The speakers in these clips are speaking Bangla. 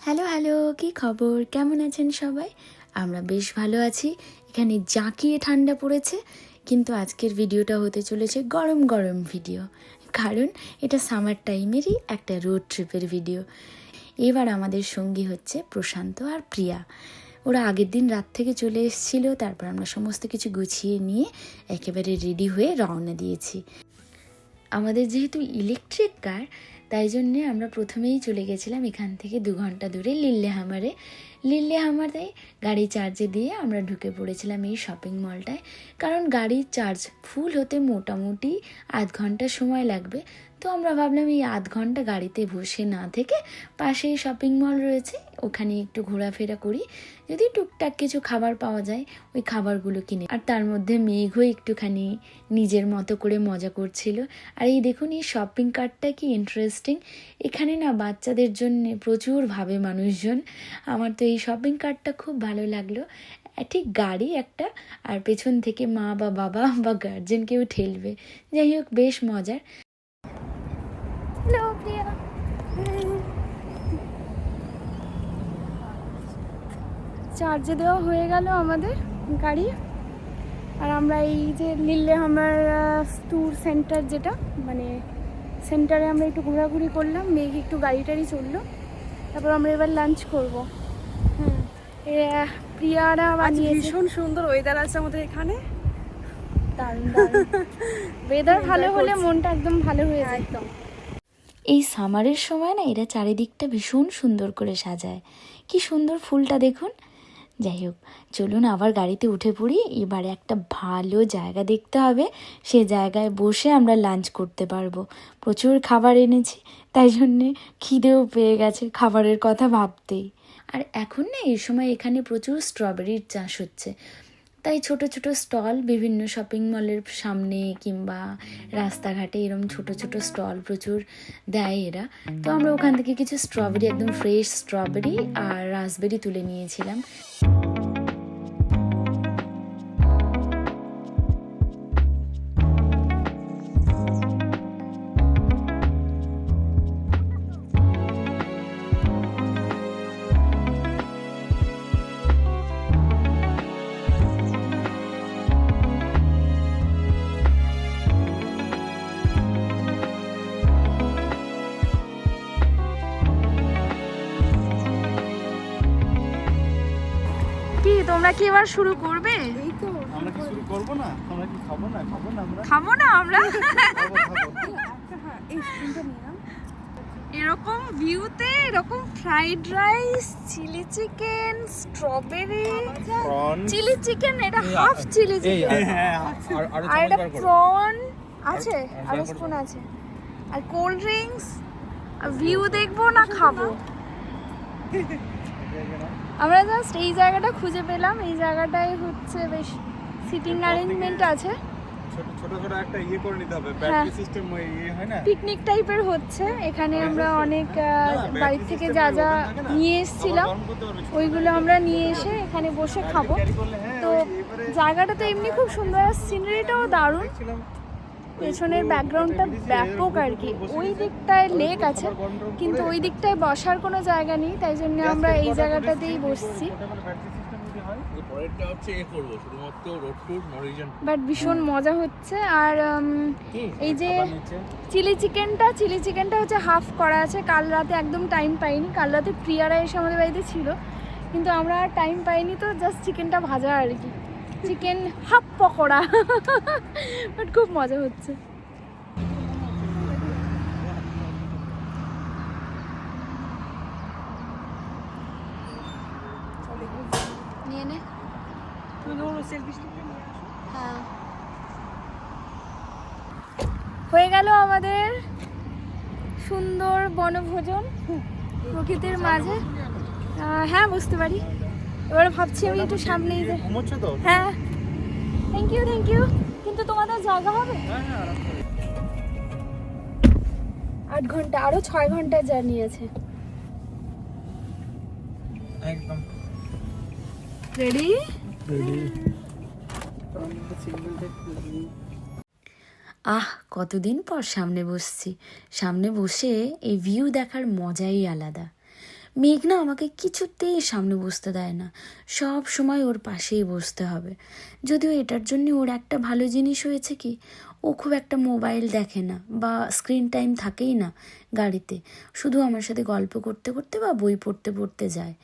হ্যালো হ্যালো, কি খবর? কেমন আছেন সবাই? আমরা বেশ ভালো আছি। এখানে জাঁকিয়ে ঠান্ডা পড়েছে, কিন্তু আজকের ভিডিওটা হতে চলেছে গরম গরম ভিডিও, কারণ এটা সামার টাইমেরই একটা রোড ট্রিপের ভিডিও। এবার আমাদের সঙ্গী হচ্ছে প্রশান্ত আর প্রিয়া। ওরা আগের দিন রাত থেকে চলে এসেছিলো, তারপর আমরা সমস্ত কিছু গুছিয়ে নিয়ে একেবারে রেডি হয়ে রওনা দিয়েছি। আমাদের যেহেতু ইলেকট্রিক কার, তাই জন্যে আমরা প্রথমেই চলে গেছিলাম এখান থেকে 2 ঘন্টা দূরে লিল্লেহামারে গাড়ি চার্জে দিয়ে আমরা ঢুকে পড়েছিলাম এই শপিং মলটায়। কারণ গাড়ির চার্জ ফুল হতে মোটামুটি আধ ঘন্টা সময় লাগবে। তো আমরা ভাবলাম এই আধ ঘন্টা গাড়িতে বসে না থেকে পাশেই শপিং মল রয়েছে, ওখানে একটু ঘোরাফেরা করি, যদি টুকটাক কিছু খাবার পাওয়া যায় ওই খাবারগুলো কিনে। আর তার মধ্যে মেঘও একটুখানি নিজের মতো করে মজা করছিল। আর এই দেখুন এই শপিং কার্টটা কি ইন্টারেস্টিং। এখানে না বাচ্চাদের জন্য প্রচুর ভাবে মানুষজন। আমার তো এই শপিং কার্টটা খুব ভালো লাগলো। ঠিক গাড়ি একটা, আর পেছন থেকে মা বা বাবা বা গার্জেন কেউ ঠেলবে। যাই হোক, বেশ মজার। হ্যালো প্রিয়া। চার্জে দেওয়া হয়ে গেল আমাদের গাড়ি, আর আমরা এই যে লিল্লেহামার ট্যুর সেন্টার, যেটা মানে সেন্টারে আমরা একটু ঘোরাঘুরি করলাম, মেঘ একটু গাড়ি টাড়ি চললো, তারপর আমরা এবার লাঞ্চ করবো। প্রিয়ারা বানিয়েছে। ভীষণ সুন্দর ওয়েদার আছে আমাদের এখানে, দারুণ দারুণ। ওয়েদার ভালো হলে মনটা একদম ভালো হয়ে যায়। একদম এই সামারের সময় না এরা চারিদিকটা ভীষণ সুন্দর করে সাজায়। কি সুন্দর ফুলটা দেখুন। যাই হোক, চলুন আবার গাড়িতে উঠে পড়ি। এবারে একটা ভালো জায়গা দেখতে হবে, সে জায়গায় বসে আমরা লাঞ্চ করতে পারবো। প্রচুর খাবার এনেছি, তাই জন্যে খিদেও পেয়ে গেছে খাবারের কথা ভাবতেই। আর এখন না এই সময় এখানে প্রচুর স্ট্রবেরির চাষ হচ্ছে, তাই ছোট ছোট স্টল বিভিন্ন শপিং মলের সামনে কিংবা রাস্তাঘাটে এরম ছোট ছোট স্টল প্রচুর দেয় এরা। তো আমরা ওখান থেকে কিছু স্ট্রবেরি, একদম ফ্রেশ স্ট্রবেরি আর রাসবেরি তুলে নিয়েছিলাম। কি তোমরা কি এবার শুরু করবে? এই তো আমরা কি শুরু করব না? আমরা কি খাবো না আমরা খাবো না আমরা? এই স্পুনটা নিয়ে নাও। এরকম ভিউতে এরকম fried rice, chilli chicken, strawberry, chilli chicken, এটা হাফ চিলি চিকেন, আর এটা প্রন আছে, আর স্পুন আছে, আর কোল্ড ড্রিঙ্কস। আর ভিউ দেখবো না খাবো? আমরা জাস্ট এই জায়গাটা খুঁজে পেলাম। এই জায়গাটায় হচ্ছে বেশ সিটিং অ্যারেঞ্জমেন্ট আছে, ছোট ছোট ছোট একটা ইয়ে করে নিতে হবে, ব্যাটারি সিস্টেম ইয়ে হয় না, পিকনিক টাইপের হচ্ছে। এখানে আমরা অনেক বাড়ি থেকে যা যা নিয়ে এসেছিলাম ওইগুলো আমরা নিয়ে এসে এখানে বসে খাবো। তো জায়গাটা তো এমনি খুব সুন্দর, আর সিনারিটাও দারুণ। পেছনের ব্যাকগ্রাউন্ডটা ব্যাপক আর কি। ওই দিকটায় লেক আছে, কিন্তু ওই দিকটায় বসার কোনো জায়গা নেই, তাই জন্য আমরা এই জায়গাটাতেই বসছি। বাট ভীষণ মজা হচ্ছে। আর এই যে চিলি চিকেনটা হচ্ছে হাফ করা আছে। কাল রাতে একদম টাইম পাইনি, কাল রাতে প্রিয়ারা এসে আমাদের বাড়িতে ছিল, কিন্তু আমরা আর টাইম পাইনি, তো জাস্ট চিকেনটা ভাজা আর কি, চিকেন হাফ পকোড়া। বাট খুব মজা হচ্ছে। নিয়ে নে। হ্যাঁ, হয়ে গেল আমাদের সুন্দর বনভোজন প্রকৃতির মাঝে। হ্যাঁ, বুঝতে পারি। এবার ভাবছি আমি একটু সামনেই যে। হ্যাঁ, থ্যাংক ইউ। কিন্তু তোমাদের জায়গা হবে? 8 ঘন্টা, আরো 6 ঘন্টার জার্নি আছে। একদম রেডি? কতদিন পর সামনে বসছি। সামনে বসে এই ভিউ দেখার মজাই আলাদা। মেঘ না আমাকে কিছুতেই সামনে বসতে দেয় না, সব সময় ওর পাশেই বসতে হবে। যদিও এটার জন্য ওর একটা ভালো জিনিস হয়েছে কি, ও খুব একটা মোবাইল দেখে না বা স্ক্রিন টাইম থাকেই না গাড়িতে, শুধু আমার সাথে গল্প করতে করতে বা বই পড়তে পড়তে যায়।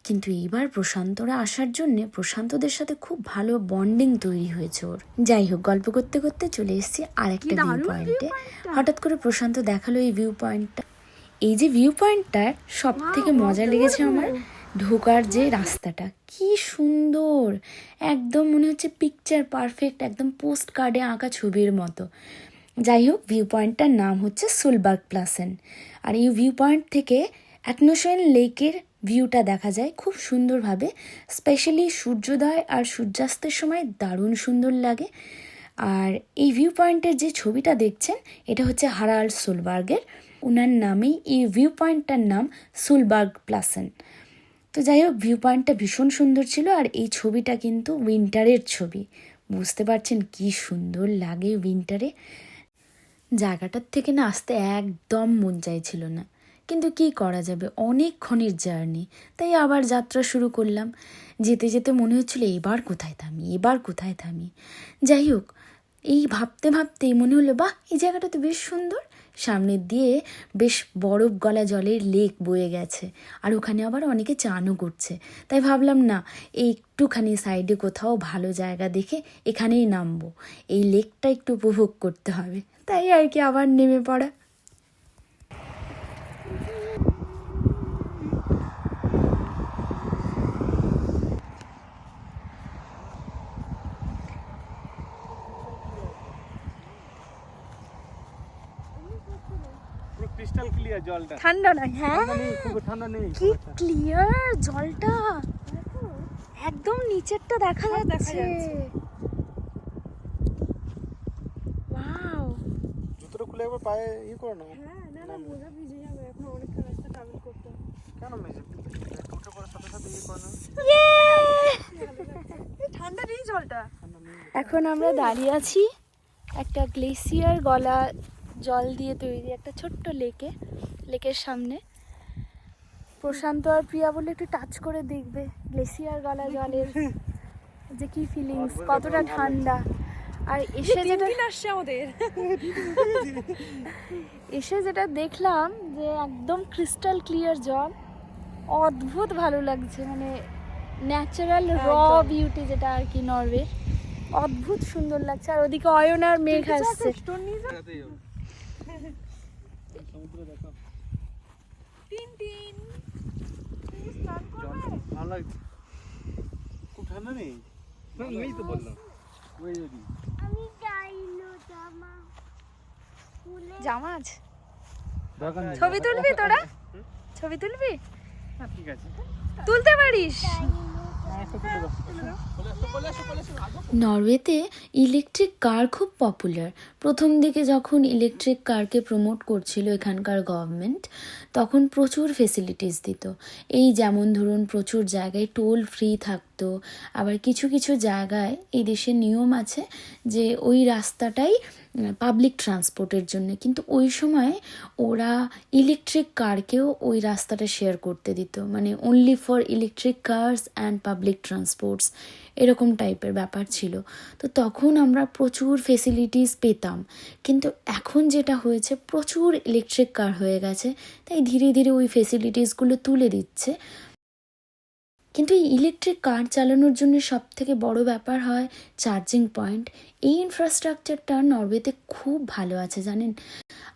কিন্তু এইবার প্রশান্তরা আসার জন্যে প্রশান্তদের সাথে খুব ভালো বন্ডিং তৈরি হয়েছে ওর। যাই হোক, গল্প করতে করতে চলে এসেছি আর একটা ভিউ পয়েন্টে। হঠাৎ করে প্রশান্ত দেখালো এই ভিউ পয়েন্টটা। এই যে ভিউ পয়েন্টটার সব থেকে মজা লেগেছে আমার ঢোকার যে রাস্তাটা, কি সুন্দর, একদম মনে হচ্ছে পিকচার পারফেক্ট, একদম পোস্ট কার্ডে আঁকা ছবির মতো। যাই হোক, ভিউ পয়েন্টটার নাম হচ্ছে সোলবার্গ প্লাসেন। আর এই ভিউ পয়েন্ট থেকে অ্যাকনোশেন লেকের ভিউটা দেখা যায় খুব সুন্দরভাবে। স্পেশালি সূর্যোদয় আর সূর্যাস্তের সময় দারুণ সুন্দর লাগে। আর এই ভিউ পয়েন্টের যে ছবিটা দেখছেন, এটা হচ্ছে হারাল্ড সোলবার্গের, ওনার নামেই এই ভিউ পয়েন্টটার নাম সোলবার্গ প্লাসেন। তো যাই হোক, ভিউ পয়েন্টটা ভীষণ সুন্দর ছিল। আর এই ছবিটা কিন্তু উইন্টারের ছবি, বুঝতে পারছেন কি সুন্দর লাগে উইন্টারে। জায়গাটার থেকে না আসতে একদম মন চাইছিল না, কিন্তু কি করা যাবে, অনেকক্ষণের জার্নি, তাই আবার যাত্রা শুরু করলাম। যেতে যেতে মনে হচ্ছিল এবার কোথায় থামি, এবার কোথায় থামি। যাই হোক, এই ভাবতে ভাবতেই মনে হলো বাহ, এই জায়গাটা তো বেশ সুন্দর। সামনের দিয়ে বেশ বরফ গলা জলের লেক বয়ে গেছে, আর ওখানে আবার অনেকে চানও করছে। তাই ভাবলাম না, এই একটুখানি সাইডে কোথাও ভালো জায়গা দেখে এখানেই নামবো, এই লেকটা একটু উপভোগ করতে হবে। তাই আর কি আবার নেমে পড়া। পুরো ক্রিস্টাল ক্লিয়ার জলটা, ঠান্ডা না? হ্যাঁ, ঠান্ডা নেই, খুব ঠান্ডা নেই। কি ক্লিয়ার জলটা, একদম নিচেরটা দেখা যাচ্ছে। ওয়াও, জুতোটা খুলে একবার পায়ে করো না। হ্যাঁ, না না, মোজা ভিজে যাবে, এখন অনেকটা রাস্তা ট্রাভেল করতে হবে। কেন মেজে উঠে পড়ার সাথে সাথে করো না। ঠান্ডা নেই জলটা। এখন আমরা দাঁড়িয়ে আছি একটা গ্লেসিয়ার গলা জল দিয়ে তৈরি একটা ছোট্ট লেকের সামনে। প্রশান্ত আর প্রিয়া বলে একটু টাচ করে দেখবে গ্লেসিয়ার গলা জলের যে কি ফিলিংস, কতটা ঠান্ডা। আর এসে যেটা দেখলাম যে একদম ক্রিস্টাল ক্লিয়ার জল, অদ্ভুত ভালো লাগছে, মানে ন্যাচারাল র বিউটি যেটা আর কি নরওয়ে, অদ্ভুত সুন্দর লাগছে। আর ওদিকে অয়ন আর মেঘ আসছে। সমুদ্র দেখো, টিন ভালো লাগছে, খুব ঠান্ডা নেই। এই তো বললাম, ওই যদি জামা আছে। দরকার নেই। ছবি তুলবি তোরা? ছবি তুলবি? ঠিক আছে, তুলতে পারিস। নরওয়েতে ইলেকট্রিক কার খুব পপুলার। প্রথম দিকে যখন ইলেকট্রিক কারকে প্রমোট করছিল এখানকার গভর্নমেন্ট, তখন প্রচুর ফেসিলিটিস দিত। এই যেমন ধরুন, প্রচুর জায়গায় টোল ফ্রি থাকতো। আবার কিছু কিছু জায়গায় এই দেশের নিয়ম আছে যে ওই রাস্তাটাই পাবলিক ট্রান্সপোর্টের জন্য, কিন্তু ওই সময় ওরা ইলেকট্রিক কারকেও ওই রাস্তাটা শেয়ার করতে দিত, মানে only for electric cars and public transports, এরকম টাইপের ব্যাপার ছিল। তো তখন আমরা প্রচুর ফেসিলিটিস পেতাম। কিন্তু এখন যেটা হয়েছে, প্রচুর ইলেকট্রিক কার হয়ে গেছে, তাই ধীরে ধীরে ওই ফেসিলিটিসগুলো তুলে দিচ্ছে। কিন্তু এই ইলেকট্রিক কার চালানোর জন্য সবথেকে বড় ব্যাপার হয় চার্জিং পয়েন্ট। এই ইনফ্রাস্ট্রাকচারটা নরওয়েতে খুব ভালো আছে জানেন।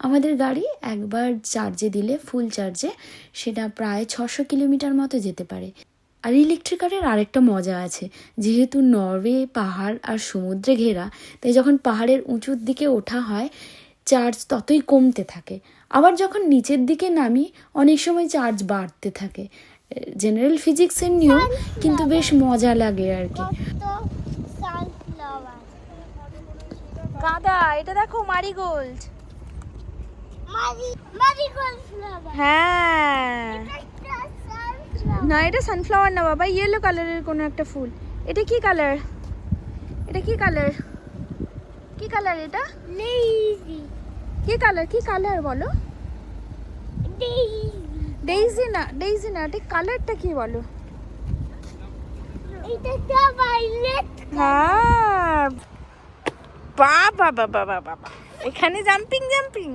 আমাদের গাড়ি একবার চার্জে দিলে, ফুল চার্জে, সেটা প্রায় 600 কিলোমিটার মতো যেতে পারে। আর ইলেকট্রিক কারের আরেকটা মজা আছে, যেহেতু নরওয়ে পাহাড় আর সমুদ্রে ঘেরা, তাই যখন পাহাড়ের উঁচুর দিকে ওঠা হয় চার্জ ততই কমতে থাকে। আবার যখন নিচের দিকে নামি অনেক সময় চার্জ বাড়তে থাকে। জেনারেল ফিজিক্সের নিয়ম, কিন্তু বেশ মজা লাগে আর কি। গাঁদা, এটা দেখো মারিগোল্ড। হ্যাঁ, না এটা সানফ্লাওয়ার না বাবা, ইয়েলো কালারের কোনো একটা ফুল। এটা কি কালার? এটা কি কালার? কি কালার এটা? কি কালার? কি কালার বলো? ডেইজি না, ডেইজি না, এটা কালারটা কি বলো? এটা তো ভায়োলেট। হ্যাঁ, বাবা বাবা বাবা বাবা, এখানে জাম্পিং জাম্পিং।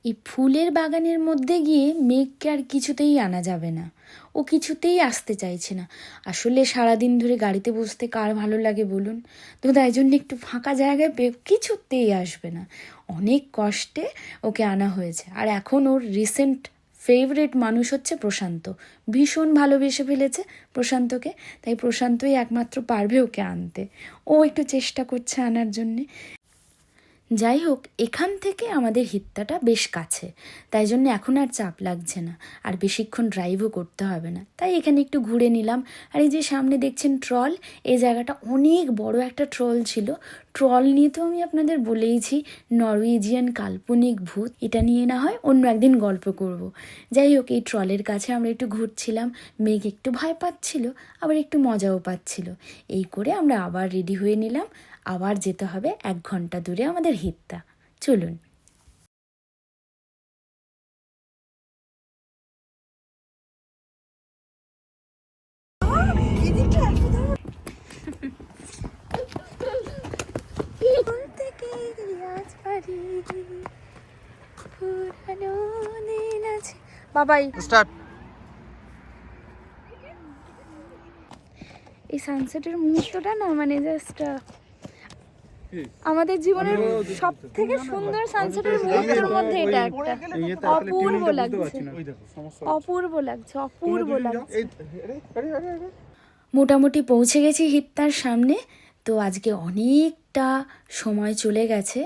এই ফুলের বাগানের মধ্যে গিয়ে মেঘকে আর কিছুতেই আনা যাবে না, ও কিছুতেই আসতে চাইছে না। আসলে সারাদিন ধরে গাড়িতে বসতে কার ভালো লাগে বলুন, তো তাই জন্য একটু ফাঁকা জায়গায় পেয়ে কিছুতেই আসবে না। অনেক কষ্টে ওকে আনা হয়েছে। আর এখন ওর রিসেন্ট ফেভারিট মানুষ হচ্ছে প্রশান্ত, ভীষণ ভালোবেসে ফেলেছে প্রশান্তকে, তাই প্রশান্তই একমাত্র পারবে ওকে আনতে। ও একটু চেষ্টা করছে আনার জন্যে। যাই হোক, এখান থেকে আমাদের হিত্তাটা বেশ কাছে, তাই জন্য এখন আর চাপ লাগছে না, আর বেশিক্ষণ ড্রাইভও করতে হবে না। তাই এখানে একটু ঘুরে নিলাম। আর এই যে সামনে দেখছেন ট্রল, এই জায়গাটা অনেক বড় একটা ট্রল ছিল। ট্রল নিয়ে তো আমি আপনাদের বলেইছি, নরওয়েজিয়ান কাল্পনিক ভূত, এটা নিয়ে না হয় অন্য একদিন গল্প করব। যাই হোক, এই ট্রলের কাছে আমরা একটু ঘুরছিলাম, মেঘ একটু ভয় পাচ্ছিল, আবার একটু মজাও পাচ্ছিল। এই করে আমরা আবার রেডি হয়ে নিলাম, আবার যেতে হবে 1 ঘন্টা দূরে আমাদের হিত্তা। চলুন। বাবাই, স্টার্ট। এই সানসেটের মুহূর্তটা না মানে জাস্ট আমাদের জীবনের সব থেকে সুন্দর সানসেটের মুহূর্তের মধ্যে এটা একটা। অপূর্ব লাগছে, অপূর্ব লাগছে, অপূর্ব লাগছে। মোটামুটি পৌঁছে গেছি হিত্তার সামনে। তো আজকে অনেকটা সময় চলে গেছে,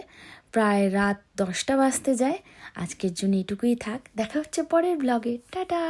প্রায় রাত 10টা বাজতে যায়। আজকের জন্য এটুকুই থাক, দেখা হচ্ছে পরের ব্লগে। টাটা।